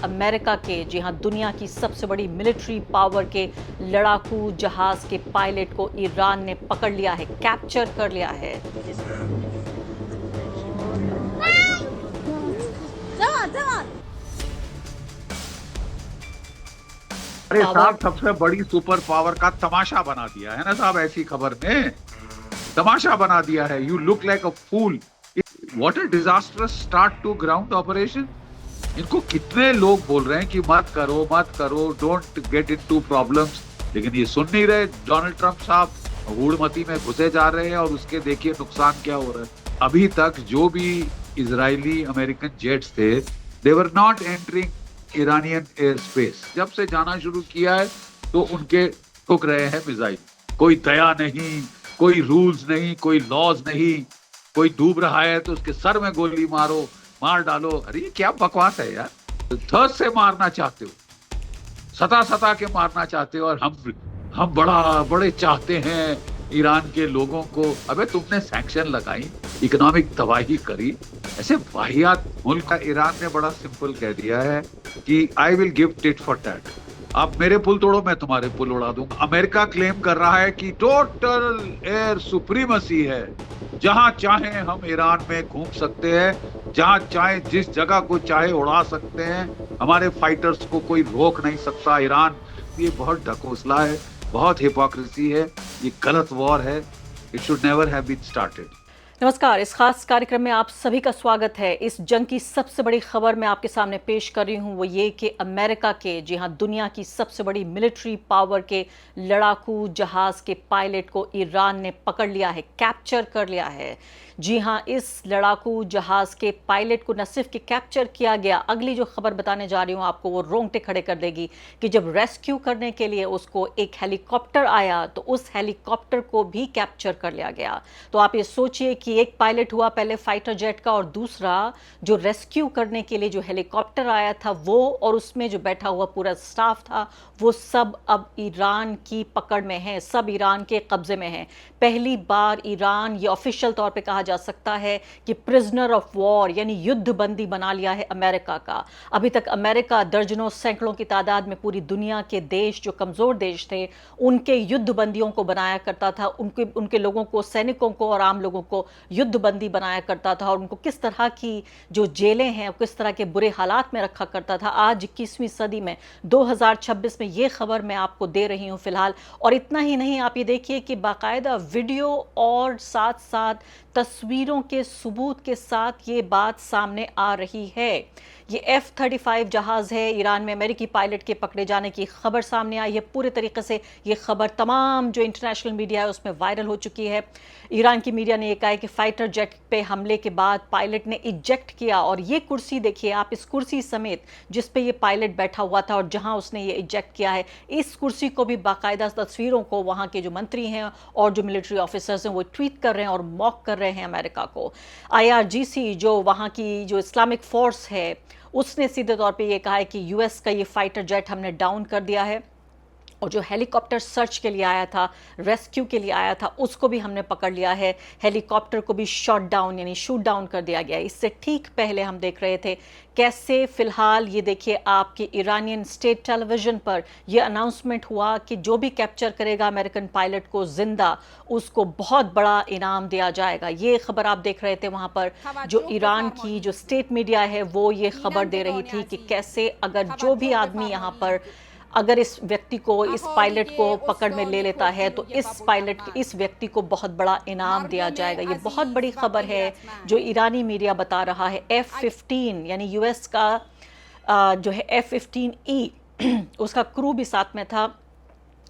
America के, जी हाँ, दुनिया की सबसे बड़ी मिलिट्री पावर के लड़ाकू जहाज के पायलट को ईरान ने पकड़ लिया है, कैप्चर कर लिया है। अरे पावर साहब, सबसे बड़ी सुपर पावर का तमाशा बना दिया है ना साहब, ऐसी खबर में तमाशा बना दिया है। You look like a fool. What a disastrous start to ground operation. इनको कितने लोग बोल रहे हैं कि मत करो मत करो, डोंट गेट इनटू प्रॉब्लम्स, लेकिन ये सुन नहीं रहे। डोनाल्ड ट्रंप साहब गूढ़मती में घुसे जा रहे हैं और उसके देखिए नुकसान क्या हो रहा है। अभी तक जो भी इजरायली अमेरिकन जेट्स थे, they were not entering Iranian airspace. जब से जाना शुरू किया है तो उनके ठुक रहे हैं मिसाइल। कोई दया नहीं, कोई रूल्स नहीं, कोई लॉज नहीं। कोई डूब रहा है तो उसके सर में गोली मारो, मार डालो। अरे ये क्या बकवास है यार। थर्स से मारना चाहते हो, सता सता के मारना चाहते हो, और हम बड़े चाहते हैं ईरान के लोगों को। अबे तुमने सैंक्शन लगाई, इकोनॉमिक तबाही करी, ऐसे वाहियात मुल्क का। ईरान ने बड़ा सिंपल कह दिया है कि I will give tit for tat. आप मेरे पुल तोड़ो, मैं तुम्हारे पुल उड़ा दूंगा। अमेरिका क्लेम कर रहा है कि टोटल एयर सुप्रीमसी है, जहां चाहे हम ईरान में घूम सकते हैं, जहां चाहे जिस जगह को चाहे उड़ा सकते हैं, हमारे फाइटर्स को कोई रोक नहीं सकता। ईरान ये बहुत ढकोसला है, बहुत हिपोक्रेसी है, ये गलत वॉर है। It should never have been started. नमस्कार, इस खास कार्यक्रम में आप सभी का स्वागत है। इस जंग की सबसे बड़ी खबर मैं आपके सामने पेश कर रही हूं, वो ये कि अमेरिका के, जी हां, दुनिया की सबसे बड़ी मिलिट्री पावर के लड़ाकू जहाज के पायलट को ईरान ने पकड़ लिया है, कैप्चर कर लिया है। जी हां, इस लड़ाकू जहाज के पायलट को न सिर्फ कि कैप्चर किया गया, अगली जो खबर बताने जा रही हूं आपको वो रोंगटे खड़े कर देगी कि जब रेस्क्यू करने के लिए उसको एक हेलीकॉप्टर आया तो उस हेलीकॉप्टर को भी कैप्चर कर लिया गया। तो आप ये सोचिए कि एक पायलट हुआ पहले फाइटर जेट का, और दूसरा जो रेस्क्यू करने के लिए जो हेलीकॉप्टर आया था वो, और उसमें जो बैठा हुआ पूरा स्टाफ था, वो सब अब ईरान की पकड़ में है, सब ईरान के कब्जे में है। पहली बार ईरान, ये ऑफिशियल तौर पे कहा जा सकता है कि प्रिजनर ऑफ वॉर यानी युद्ध बंदी बना लिया है अमेरिका का। अभी तक अमेरिका दर्जनों सैकड़ों की तादाद में पूरी दुनिया के देश, जो कमजोर देश थे, उनके युद्ध बंदियों को बनाया करता था, उनके लोगों को, सैनिकों को और आम लोगों को युद्ध बंदी बनाया करता था, और उनको किस तरह की जो जेलें हैं, किस तरह के बुरे हालात में रखा करता था। आज 21वीं सदी में 2026 में ये खबर मैं आपको दे रही हूं फिलहाल। और इतना ही नहीं, आप ये देखिए कि बाकायदा वीडियो और साथ साथ तस्वीरों के सबूत के साथ ये बात सामने आ रही है। ये F-35 जहाज है, ईरान में अमेरिकी पायलट के पकड़े जाने की खबर सामने आई है। पूरे तरीके से ये खबर तमाम जो इंटरनेशनल मीडिया है उसमें वायरल हो चुकी है। ईरान की मीडिया ने यह कहा है कि फाइटर जेट पे हमले के बाद पायलट ने इजेक्ट किया, और ये कुर्सी देखिए आप, इस कुर्सी समेत जिस पे ये पायलट बैठा हुआ था और जहां उसने ये इजेक्ट किया है, इस कुर्सी को भी बाकायदा तस्वीरों को वहां के जो मंत्री हैं और जो मिलिट्री ऑफिसर्स हैं वो ट्वीट कर रहे हैं और मॉक कर रहे हैं अमेरिका को। IRGC जो वहां की जो इस्लामिक फोर्स है, उसने सीधे तौर पे ये कहा है कि यूएस का ये फाइटर जेट हमने डाउन कर दिया है, और जो हेलीकॉप्टर सर्च के लिए आया था, रेस्क्यू के लिए आया था, उसको भी हमने पकड़ लिया है। हेलीकॉप्टर को भी शॉट डाउन यानी शूट डाउन कर दिया गया। इससे ठीक पहले हम देख रहे थे कैसे फिलहाल ये देखिए आपकी ईरानियन स्टेट टेलीविजन पर यह अनाउंसमेंट हुआ कि जो भी कैप्चर करेगा अमेरिकन पायलट को जिंदा, उसको बहुत बड़ा इनाम दिया जाएगा। ये खबर आप देख रहे थे वहां पर, जो ईरान की जो स्टेट मीडिया है वो ये खबर दे रही थी कि कैसे अगर जो भी आदमी यहाँ पर, अगर इस व्यक्ति को, इस पायलट को पकड़ में ले लेता है तो इस व्यक्ति को बहुत बड़ा इनाम दिया जाएगा। ये बहुत बड़ी खबर है जो ईरानी मीडिया बता रहा है। F-15 यानी यूएस का जो है F-15E उसका क्रू भी साथ में था।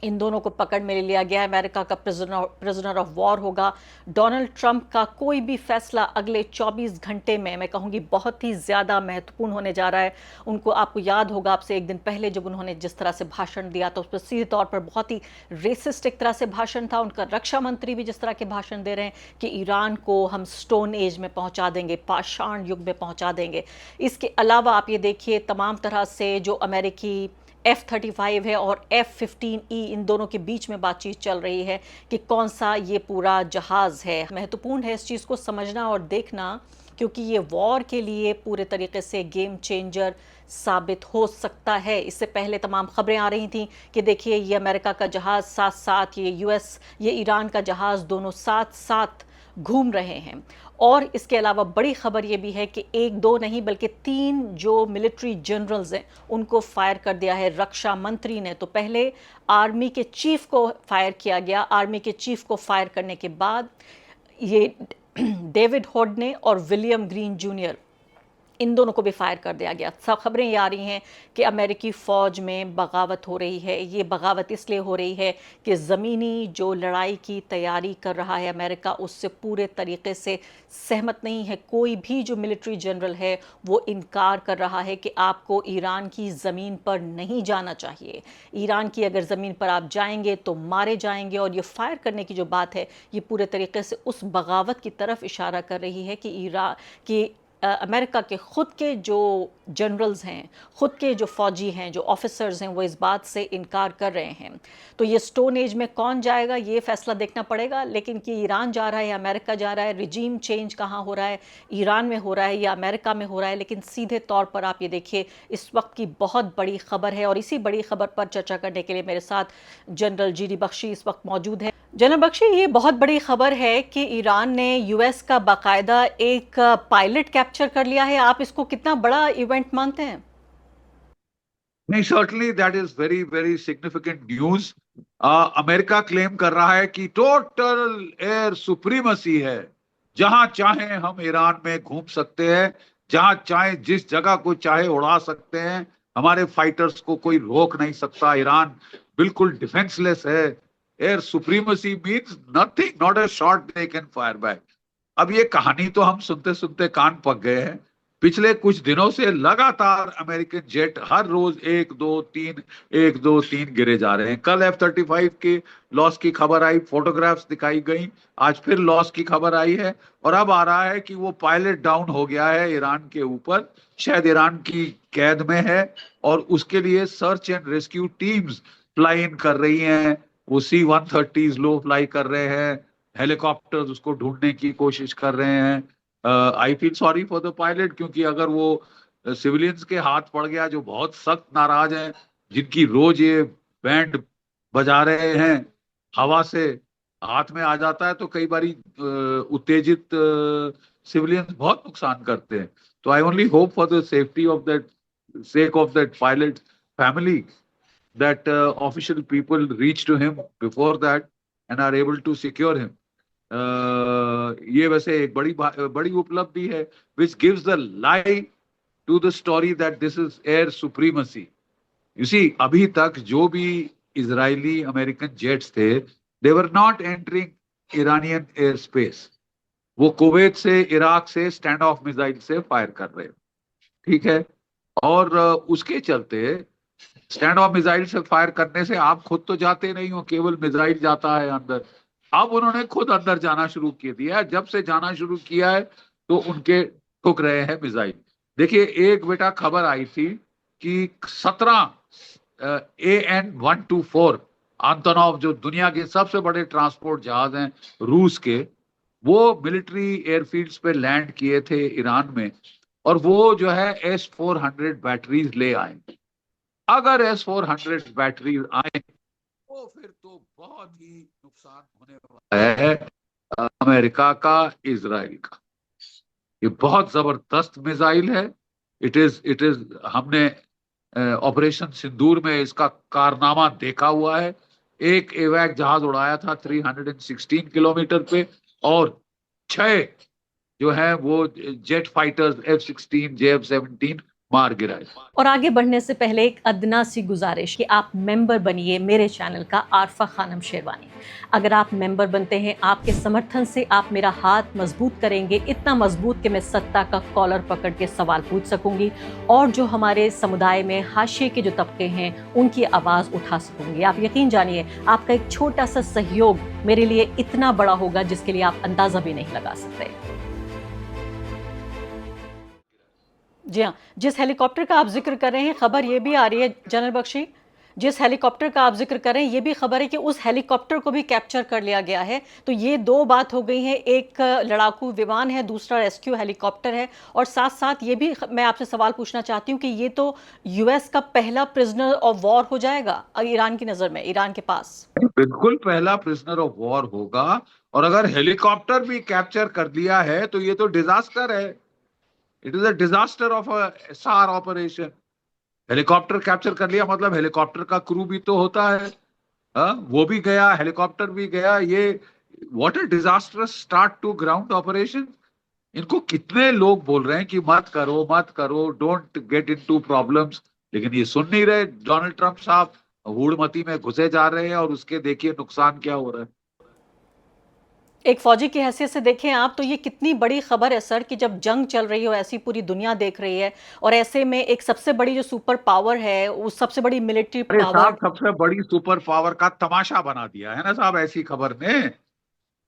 इन दोनों को पकड़ में ले लिया गया है। अमेरिका का प्रिजनर ऑफ वॉर होगा। डोनाल्ड ट्रंप का कोई भी फैसला अगले 24 घंटे में, मैं कहूँगी, बहुत ही ज़्यादा महत्वपूर्ण होने जा रहा है। उनको, आपको याद होगा, आपसे एक दिन पहले जब उन्होंने जिस तरह से भाषण दिया तो उस पर सीधे तौर पर बहुत ही रेसिस्ट एक तरह से भाषण था। उनका रक्षा मंत्री भी जिस तरह के भाषण दे रहे हैं कि ईरान को हम स्टोन एज में पहुँचा देंगे, पाषाण युग में पहुँचा देंगे। इसके अलावा आप ये देखिए तमाम तरह से जो अमेरिकी F-35 है और F-15E, इन दोनों के बीच में बातचीत चल रही है कि कौन सा ये पूरा जहाज़ है। महत्वपूर्ण है इस चीज़ को समझना और देखना, क्योंकि ये वॉर के लिए पूरे तरीके से गेम चेंजर साबित हो सकता है। इससे पहले तमाम खबरें आ रही थीं कि देखिए ये अमेरिका का जहाज़ साथ साथ ये ईरान का जहाज़ दोनों साथ साथ घूम रहे हैं। और इसके अलावा बड़ी खबर ये भी है कि एक दो नहीं बल्कि 3 जो मिलिट्री जनरल्स हैं उनको फायर कर दिया है रक्षा मंत्री ने। तो पहले आर्मी के चीफ को फायर किया गया, आर्मी के चीफ को फायर करने के बाद ये डेविड होडने और विलियम ग्रीन जूनियर, इन दोनों को भी फायर कर दिया गया। सब खबरें ये आ रही हैं कि अमेरिकी फ़ौज में बगावत हो रही है। ये बगावत इसलिए हो रही है कि ज़मीनी जो लड़ाई की तैयारी कर रहा है अमेरिका, उससे पूरे तरीके से सहमत नहीं है। कोई भी जो मिलिट्री जनरल है वो इनकार कर रहा है कि आपको ईरान की ज़मीन पर नहीं जाना चाहिए। ईरान की अगर ज़मीन पर आप जाएंगे तो मारे जाएंगे। और ये फायर करने की जो बात है ये पूरे तरीके से उस बगावत की तरफ इशारा कर रही है कि अमेरिका के ख़ुद के जो जनरल्स हैं, ख़ुद के जो फ़ौजी हैं, जो ऑफिसर्स हैं, वो इस बात से इनकार कर रहे हैं। तो ये स्टोन एज में कौन जाएगा ये फ़ैसला देखना पड़ेगा। लेकिन कि ईरान जा रहा है या अमेरिका जा रहा है, रिजीम चेंज कहाँ हो रहा है, ईरान में हो रहा है या अमेरिका में हो रहा है, लेकिन सीधे तौर पर आप ये देखिए इस वक्त की बहुत बड़ी खबर है। और इसी बड़ी खबर पर चर्चा करने के लिए मेरे साथ जनरल जीडी बख्शी इस वक्त मौजूद है। जनरल बख्शी, ये बहुत बड़ी खबर है कि ईरान ने यूएस का बाकायदा एक पायलट कैप्चर कर लिया है। आप इसको कितना बड़ा इवेंट मानते हैं? नहीं, certainly that is very very significant news. America claim कर रहा है कि टोटल एयर सुप्रीमसी है। जहां चाहे हम ईरान में घूम सकते हैं, जहां चाहे जिस जगह को चाहे उड़ा सकते हैं, हमारे फाइटर्स को कोई रोक नहीं सकता। ईरान बिल्कुल डिफेंसलेस है। Air supremacy means nothing, not a shot they can fire back. अब ये कहानी तो हम सुनते सुनते कान पक गए हैं। पिछले कुछ दिनों से लगातार अमेरिकन जेट हर रोज एक दो तीन गिरे जा रहे हैं। कल F-35 के लॉस की खबर आई, फोटोग्राफ्स दिखाई गई। आज फिर लॉस की खबर आई है और अब आ रहा है कि वो पायलट डाउन हो गया है ईरान के ऊपर, शायद ईरान की कैद में है और उसके लिए search and rescue teams fly in कर रही हैं। वो C-130 लो फ्लाई कर रहे हैं, हेलीकॉप्टर्स उसको ढूंढने की कोशिश कर रहे हैं। I feel sorry for the pilot, क्योंकि अगर वो सिविलियंस के हाथ पड़ गया जो बहुत सख्त नाराज हैं, जिनकी रोज ये बैंड बजा रहे हैं, हवा से हाथ में आ जाता है तो कई बारी उत्तेजित सिविलियंस बहुत नुकसान करते हैं। तो I only hope for the safety of that sake of that pilot family that official people reach to him before that and are able to secure him. ये वैसे एक बड़ी उपलब्धि है, which gives the lie to the story that this is air supremacy. You see, अभी तक जो भी इजरायली अमेरिकन जेट्स थे, they were not entering Iranian airspace. वो कुवैत से, इराक से स्टैंड ऑफ मिसाइल से फायर कर रहे, ठीक है। और उसके चलते स्टैंड ऑफ मिसाइल से फायर करने से आप खुद तो जाते नहीं हो, केवल मिसाइल जाता है अंदर। अब उन्होंने खुद अंदर जाना शुरू कर दिया है। जब से जाना शुरू किया है तो उनके ठुक रहे हैं मिसाइल। देखिए, एक बेटा खबर आई थी कि 17 AN-124 आंतोनोव, जो दुनिया के सबसे बड़े ट्रांसपोर्ट जहाज हैं रूस के, वो मिलिट्री एयरफील्ड्स पे लैंड किए थे ईरान में और वो जो है S-400 बैटरीज ले आए। अगर S-400 बैटरीज आए तो फिर तो बहुत ही नुकसान होने वाला है अमेरिका का, इजराइल का। ये बहुत जबरदस्त मिसाइल है। इट इज हमने ऑपरेशन सिंदूर में इसका कारनामा देखा हुआ है। एक एवैक जहाज उड़ाया था 316 किलोमीटर पे और 6 जो है वो जेट फाइटर्स F-16, JF-17 मार गिराए। और आगे बढ़ने से पहले एक अदना सी गुजारिश कि आप मेंबर बनिए मेरे चैनल का आरफा खानम शेरवानी। अगर आप मेंबर बनते हैं, आपके समर्थन से आप मेरा हाथ मजबूत करेंगे, इतना मजबूत कि मैं सत्ता का कॉलर पकड़ के सवाल पूछ सकूंगी और जो हमारे समुदाय में हाशिए के जो तबके हैं उनकी आवाज़ उठा सकूंगी। आप यकीन जानिए, आपका एक छोटा सा सहयोग मेरे लिए इतना बड़ा होगा जिसके लिए आप अंदाज़ा भी नहीं लगा सकते। जी हाँ, जिस हेलीकॉप्टर का आप जिक्र कर रहे हैं, खबर ये भी आ रही है जनरल बख्शी, जिस हेलीकॉप्टर का आप जिक्र करें, ये भी खबर है कि उस हेलीकॉप्टर को भी कैप्चर कर लिया गया है। तो ये दो बात हो गई है, एक लड़ाकू विमान है, दूसरा रेस्क्यू हेलीकॉप्टर है। और साथ साथ ये भी मैं आपसे सवाल पूछना चाहती हूँ कि ये तो यूएस का पहला प्रिजनर ऑफ वॉर हो जाएगा ईरान की नजर में, ईरान के पास। बिल्कुल पहला प्रिजनर ऑफ वॉर होगा। और अगर हेलीकॉप्टर भी कैप्चर कर लिया है तो ये तो डिजास्टर है। It is a disaster of a SR operation. Helicopter capture कर लिया मतलब हेलीकॉप्टर का क्रू भी तो होता है। वो भी गया, हेलीकॉप्टर भी गया। ये what a disastrous start to ground operation. इनको कितने लोग बोल रहे हैं कि मत करो मत करो, डोंट गेट इनटू प्रॉब्लम्स, लेकिन ये सुन नहीं रहे। डोनाल्ड ट्रंप साहब हूड़मती में घुसे जा रहे हैं और उसके देखिए नुकसान क्या हो रहा है। एक फौजी की हैसियत से देखें आप तो ये कितनी बड़ी खबर है सर कि जब जंग चल रही हो, ऐसी पूरी दुनिया देख रही है, और ऐसे में एक सबसे बड़ी जो सुपर पावर है, उस सबसे बड़ी मिलिट्री अरे पावर। साहब, सबसे बड़ी सुपर पावर का तमाशा बना दिया है ना साहब, ऐसी खबर ने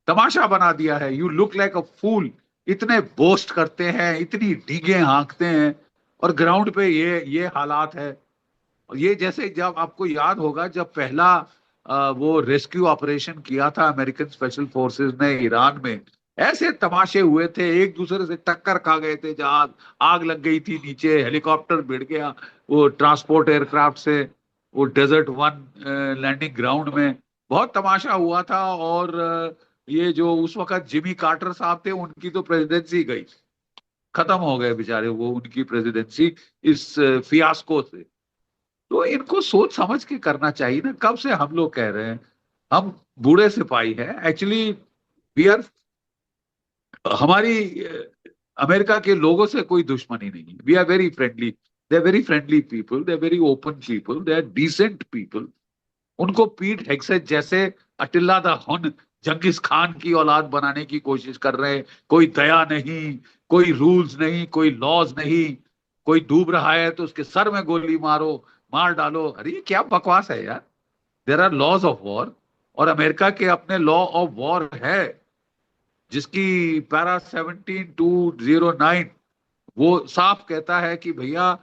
तमाशा बना दिया है। यू लुक लाइक अ फूल। इतने बोस्ट करते हैं, इतनी डींगे हाँकते हैं, और ग्राउंड पे ये हालात है। और ये जैसे जब आपको याद होगा, जब पहला वो रेस्क्यू ऑपरेशन किया था अमेरिकन स्पेशल फोर्सेस ने ईरान में, ऐसे तमाशे हुए थे, एक दूसरे से टक्कर खा गए थे, जहां आग लग गई थी नीचे, हेलीकॉप्टर भिड़ गया वो ट्रांसपोर्ट एयरक्राफ्ट से वो डेजर्ट वन लैंडिंग ग्राउंड में। बहुत तमाशा हुआ था। और ये जो उस वक्त जिमी कार्टर साहब थे, उनकी तो प्रेसिडेंसी गई, खत्म हो गए बेचारे वो, उनकी प्रेसिडेंसी इस फियास्को से। तो इनको सोच समझ के करना चाहिए ना। कब से हम लोग कह रहे हैं, हम बूढ़े सिपाही हैं एक्चुअली। वी आर, हमारी अमेरिका के लोगों से कोई दुश्मनी नहीं। We are very friendly, they are very friendly people, they are very open people, they are decent people. उनको पीट हेक्सेट जैसे अटिल्ला द हुन, जंगिस खान की औलाद बनाने की कोशिश कर रहे हैं। कोई दया नहीं, कोई रूल्स नहीं, कोई लॉज नहीं। कोई डूब रहा है तो उसके सर में गोली मारो, मार डालो। अरे ये क्या बकवास है यार। There are laws of war, और अमेरिका के अपने लॉ ऑफ वॉर है, जिसकी पैरा 17209 वो साफ कहता है कि भैया,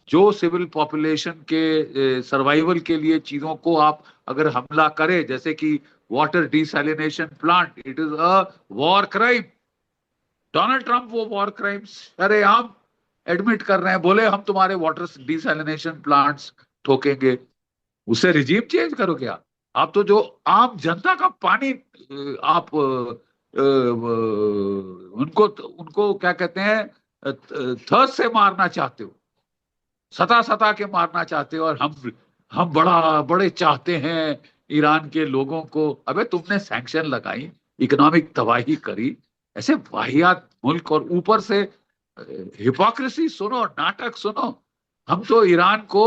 जो सिविल पॉपुलेशन के सर्वाइवल के लिए चीजों को आप अगर हमला करे, जैसे कि water desalination plant, it is a war crime. Donald Trump वो वॉर क्राइम्स सरेआम एडमिट कर रहे हैं। बोले हम तुम्हारे वाटर डिसैलिनेशन प्लांट्स ठोकेंगे। उससे रिजीम चेंज करो क्या? आप तो जो आम जनता का पानी आप उनको उनको क्या कहते हैं, थर्स से मारना चाहते हो, सता सता के मारना चाहते हो। और हम बड़े चाहते हैं ईरान के लोगों को। अबे तुमने सैंक्शन लगाई, इकोनॉमिक तबाही करी, ऐसे वाहियात मुल्क, और ऊपर से हिपोक्रेसी सुनो, नाटक सुनो। हम तो ईरान को,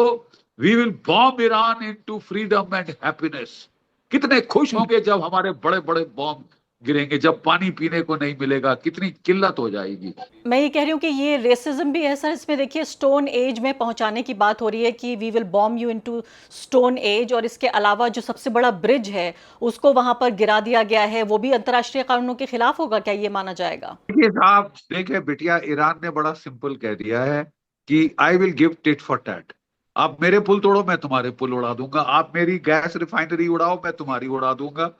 we will bomb Iran into freedom and happiness. कितने खुश होंगे जब हमारे बड़े बड़े बॉम्ब गिरेंगे, जब पानी पीने को नहीं मिलेगा, कितनी किल्लत हो जाएगी। मैं ये कह रही हूँ कि ये रेसिज्म भी है सर इसमें। देखिए, स्टोन एज में पहुंचाने की बात हो रही है कि we will bomb you into stone age, और इसके अलावा जो सबसे बड़ा ब्रिज है उसको वहां पर गिरा दिया गया है, वो भी अंतर्राष्ट्रीय कानूनों के खिलाफ होगा क्या, ये माना जाएगा? देखिए साहब, देखिए बिटिया, ईरान ने बड़ा सिंपल कह दिया है कि I will give tit for tat. आप मेरे पुल तोड़ो, मैं तुम्हारे पुल उड़ा दूंगा। आप मेरी गैस रिफाइनरी उड़ाओ, मैं तुम्हारी उड़ा दूंगा।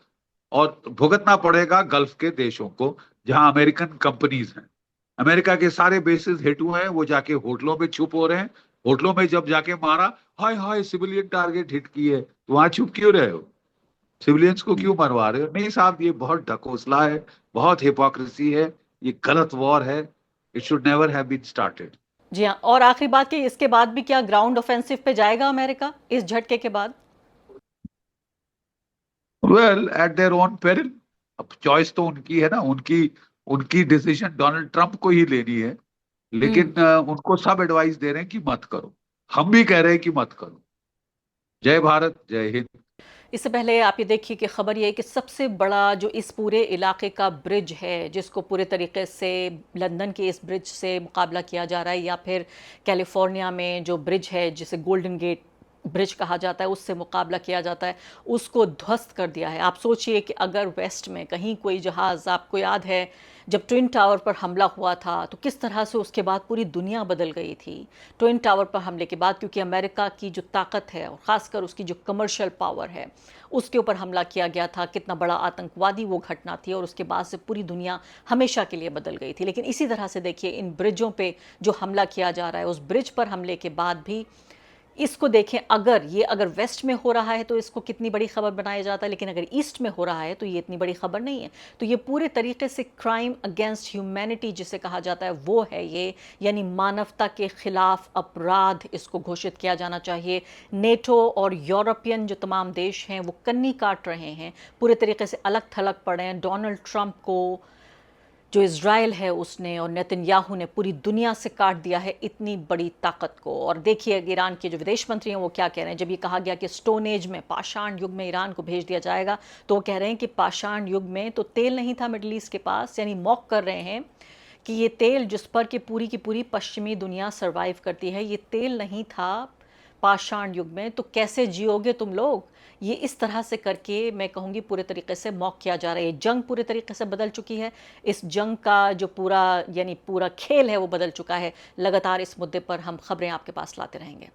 और भुगतना पड़ेगा गल्फ के देशों को, जहां अमेरिकन कंपनीज हैं। अमेरिका के सारे बेसिस हिट हुए हैं, वो जाके होटलों में छुप हो रहे हैं। होटलों में जब जाके मारा, हाय हाय सिविलियन टारगेट हिट किए, तो वहां छुप क्यों रहे हो? सिविलियंस को क्यों मरवा रहे हो? नहीं साहब, ये बहुत ढकोसला है, बहुत हिपोक्रेसी है, ये गलत वॉर है। It should never have been started. जी हाँ, और आखिरी बात कि इसके बाद भी क्या ग्राउंड ऑफेंसिव पे जाएगा अमेरिका इस झटके के बाद? Well, eight their own peril. अब चॉइस तो उनकी है ना, उनकी उनकी डिसीजन डोनाल्ड ट्रंप को ही लेनी है। लेकिन उनको सब एडवाइस दे रहे हैं कि मत करो। हम भी कह रहे हैं कि मत करो। जय भारत, जय हिंद। इससे पहले आप ये देखिए कि खबर ये है कि सबसे बड़ा जो इस पूरे इलाके का ब्रिज है, जिसको पूरे तरीके से लंदन के इस ब्रिज से मुकाबला किया जा रहा है, या फिर कैलिफोर्निया में जो ब्रिज है जिसे गोल्डन गेट ब्रिज कहा जाता है, उससे मुकाबला किया जाता है, उसको ध्वस्त कर दिया है। आप सोचिए कि अगर वेस्ट में कहीं कोई जहाज़, आपको याद है जब ट्विन टावर पर हमला हुआ था तो किस तरह से उसके बाद पूरी दुनिया बदल गई थी। ट्विन टावर पर हमले के बाद, क्योंकि अमेरिका की जो ताकत है और ख़ासकर उसकी जो कमर्शियल पावर है, उसके ऊपर हमला किया गया था। कितना बड़ा आतंकवादी वो घटना थी और उसके बाद से पूरी दुनिया हमेशा के लिए बदल गई थी। लेकिन इसी तरह से देखिए इन ब्रिजों पे जो हमला किया जा रहा है, उस ब्रिज पर हमले के बाद भी इसको देखें, अगर वेस्ट में हो रहा है तो इसको कितनी बड़ी खबर बनाया जाता है, लेकिन अगर ईस्ट में हो रहा है तो ये इतनी बड़ी खबर नहीं है। तो ये पूरे तरीके से क्राइम अगेंस्ट ह्यूमैनिटी जिसे कहा जाता है वो है ये, यानी मानवता के खिलाफ अपराध इसको घोषित किया जाना चाहिए। नेटो और यूरोपियन जो तमाम देश हैं वो कन्नी काट रहे हैं, पूरे तरीके से अलग थलग पड़े हैं। डोनाल्ड ट्रंप को, जो इज़राइल है उसने, और नेतन्याहू ने पूरी दुनिया से काट दिया है इतनी बड़ी ताकत को। और देखिए ईरान के जो विदेश मंत्री हैं वो क्या कह रहे हैं। जब ये कहा गया कि स्टोन एज में, पाषाण युग में ईरान को भेज दिया जाएगा, तो वो कह रहे हैं कि पाषाण युग में तो तेल नहीं था मिडल ईस्ट के पास, यानी मॉक कर रहे हैं कि ये तेल जिस पर कि पूरी की पूरी पश्चिमी दुनिया सर्वाइव करती है, ये तेल नहीं था पाषाण युग में, तो कैसे जियोगे तुम लोग। ये इस तरह से करके मैं कहूँगी पूरे तरीके से मॉक किया जा रहा है। जंग पूरे तरीके से बदल चुकी है। इस जंग का जो पूरा खेल है वो बदल चुका है। लगातार इस मुद्दे पर हम खबरें आपके पास लाते रहेंगे।